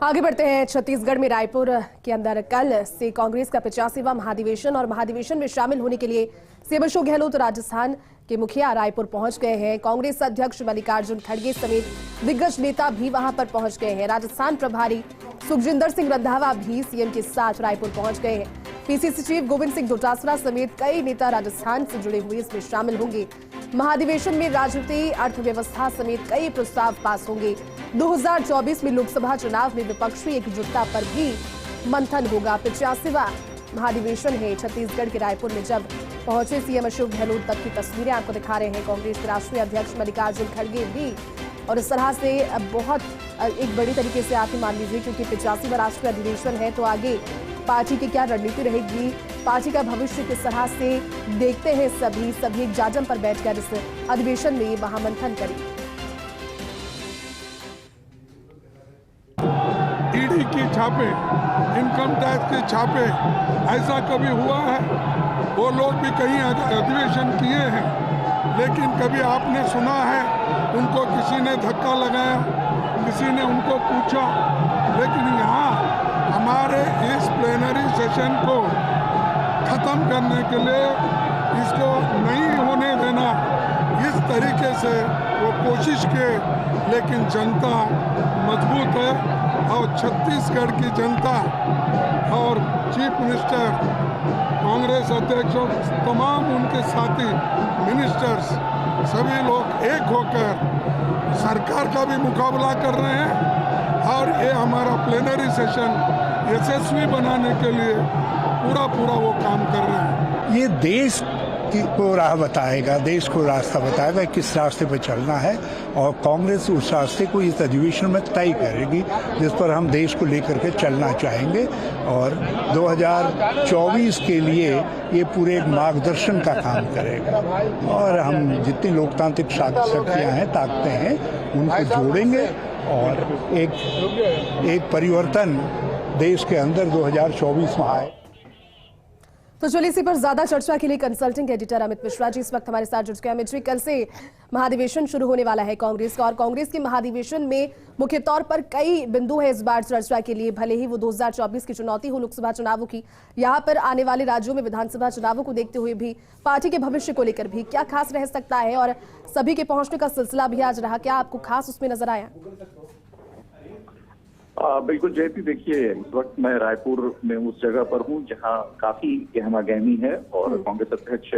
आगे बढ़ते हैं। छत्तीसगढ़ में रायपुर के अंदर कल से कांग्रेस का 85वां महाधिवेशन और महाधिवेशन में शामिल होने के लिए सीएम अशोक गहलोत राजस्थान के मुखिया रायपुर पहुंच गए हैं। कांग्रेस अध्यक्ष मल्लिकार्जुन खड़गे समेत दिग्गज नेता भी वहां पर पहुंच गए हैं। राजस्थान प्रभारी सुखजिंदर सिंह रंधावा भी सीएम के साथ रायपुर पहुंच गए हैं। पीसीसी चीफ गोविंद सिंह डोटासरा समेत कई नेता राजस्थान से जुड़े हुए इसमें शामिल होंगे। महाधिवेशन में राजनीति, अर्थव्यवस्था समेत कई प्रस्ताव पास होंगे। 2024 में लोकसभा चुनाव में विपक्षी एकजुटता पर भी मंथन होगा। 85वां महाधिवेशन है छत्तीसगढ़ के रायपुर में। जब पहुंचे सीएम अशोक गहलोत तक की तस्वीरें आपको दिखा रहे हैं। कांग्रेस के राष्ट्रीय अध्यक्ष मल्लिकार्जुन खड़गे भी और इस तरह से बहुत एक बड़ी तरीके से आप ही मान लीजिए, क्योंकि 85वां राष्ट्रीय अधिवेशन है तो आगे पार्टी की क्या रणनीति रहेगी, पार्टी का भविष्य किस तरह से देखते हैं। सभी एक जाजम पर बैठकर इस अधिवेशन में महामंथन करेंगे। ईडी की छापे, इनकम टैक्स के छापे, ऐसा कभी हुआ है? वो लोग भी कहीं अधिवेशन किए हैं, लेकिन कभी आपने सुना है उनको किसी ने धक्का लगाया, किसी ने उनको पूछा? लेकिन यहाँ हमारे इस प्लेनरी सेशन को ख़त्म करने के लिए, इसको नहीं होने देना, इस तरीके से वो कोशिश किए, लेकिन जनता मजबूत है और छत्तीसगढ़ की जनता और चीफ मिनिस्टर, कांग्रेस अध्यक्ष और तमाम उनके साथी मिनिस्टर्स, सभी लोग एक होकर सरकार का भी मुकाबला कर रहे हैं और ये हमारा प्लेनरी सेशन यशस्वी बनाने के लिए पूरा वो काम कर रहे हैं। ये देश को राह बताएगा, देश को रास्ता बताएगा किस रास्ते पर चलना है, और कांग्रेस उस रास्ते को इस अधिवेशन में तय करेगी जिस पर हम देश को लेकर के चलना चाहेंगे। और 2024 के लिए ये पूरे एक मार्गदर्शन का काम करेगा और हम जितनी लोकतांत्रिक शक्तियाँ हैं, ताकतें हैं, उनको जोड़ेंगे और एक परिवर्तन देश के अंदर 2024 में आए। तो चलिए इसी पर ज्यादा चर्चा के लिए कंसल्टिंग एडिटर अमित मिश्रा जी इस वक्त हमारे साथ जुड़ गए। अमित जी, कल से महाधिवेशन शुरू होने वाला है कांग्रेस का, और कांग्रेस के महाधिवेशन में मुख्य तौर पर कई बिंदु है इस बार चर्चा के लिए। भले ही वो 2024 की चुनौती हो लोकसभा चुनावों की, यहाँ पर आने वाले राज्यों में विधानसभा चुनावों को देखते हुए भी पार्टी के भविष्य को लेकर भी क्या खास रह सकता है, और सभी के पहुंचने का सिलसिला भी आज रहा, क्या आपको खास उसमें नजर आया? बिल्कुल जयपी, देखिए इस वक्त मैं रायपुर में उस जगह पर हूं जहां काफी गहमा गहमी है और कांग्रेस अध्यक्ष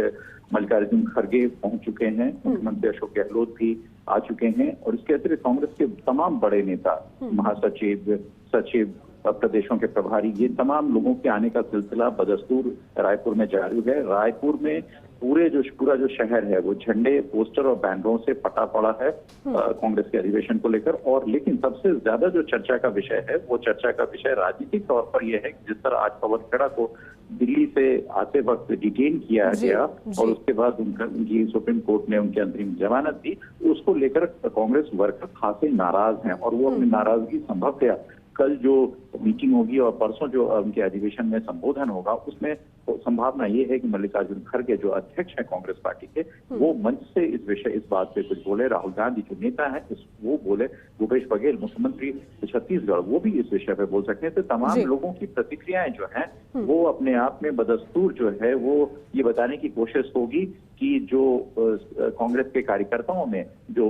मल्लिकार्जुन खड़गे पहुंच चुके हैं, मुख्यमंत्री अशोक गहलोत भी आ चुके हैं और इसके अतिरिक्त कांग्रेस के तमाम बड़े नेता, महासचिव, सचिव, प्रदेशों के प्रभारी, ये तमाम लोगों के आने का सिलसिला बदस्तूर रायपुर में जारी है। रायपुर में पूरा जो शहर है वो झंडे, पोस्टर और बैनरों से फटा पड़ा है कांग्रेस के अधिवेशन को लेकर। और लेकिन सबसे ज्यादा जो चर्चा का विषय है, वो चर्चा का विषय राजनीतिक तौर पर यह है कि जिस तरह आज पवन खेड़ा को दिल्ली से आते वक्त डिटेन किया गया और उसके बाद उनकी सुप्रीम कोर्ट ने उनकी अंतरिम जमानत दी, उसको लेकर कांग्रेस वर्कर खासे नाराज हैं और वो अपनी नाराजगी संभवतः कल जो मीटिंग होगी और परसों जो उनके अधिवेशन में संबोधन होगा, उसमें तो संभावना ये है कि मल्लिकार्जुन खड़गे जो अध्यक्ष हैं कांग्रेस पार्टी के, वो मंच से इस बात पे कुछ बोले। राहुल गांधी जो नेता है वो बोले, भूपेश बघेल मुख्यमंत्री छत्तीसगढ़, वो भी इस विषय पे बोल सकते हैं। तो तमाम लोगों की प्रतिक्रियाएं जो हैं वो अपने आप में बदस्तूर जो है वो ये बताने की कोशिश होगी कि जो कांग्रेस के कार्यकर्ताओं में जो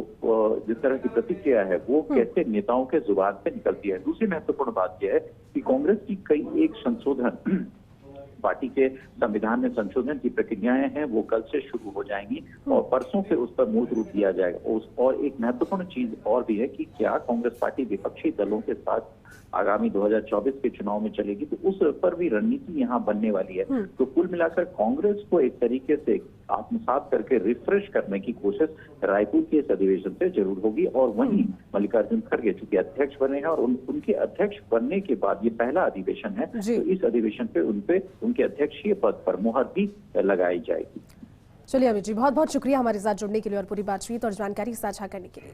जिस तरह की प्रतिक्रिया है वो कैसे नेताओं के जुबान से निकलती है। दूसरी महत्वपूर्ण बात यह है कि कांग्रेस की कई एक संशोधन, पार्टी के संविधान में संशोधन की प्रक्रियाएं हैं, वो कल से शुरू हो जाएंगी और परसों से उस पर मूर्त रूप दिया जाएगा। और एक महत्वपूर्ण चीज और भी है कि क्या कांग्रेस पार्टी विपक्षी दलों के साथ आगामी 2024 के चुनाव में चलेगी, तो उस पर भी रणनीति यहाँ बनने वाली है। तो कुल मिलाकर कांग्रेस को एक तरीके से आत्मसात करके रिफ्रेश करने की कोशिश रायपुर के इस अधिवेशन से जरूर होगी। और वहीं मल्लिकार्जुन खड़गे चूंकि अध्यक्ष बने हैं और उनके अध्यक्ष बनने के बाद ये पहला अधिवेशन है, तो इस अधिवेशन पे उनके अध्यक्षीय पद पर मुहर भी लगाई जाएगी। चलिए अमित जी, बहुत बहुत शुक्रिया हमारे साथ जुड़ने के लिए और पूरी बातचीत और जानकारी साझा करने के लिए।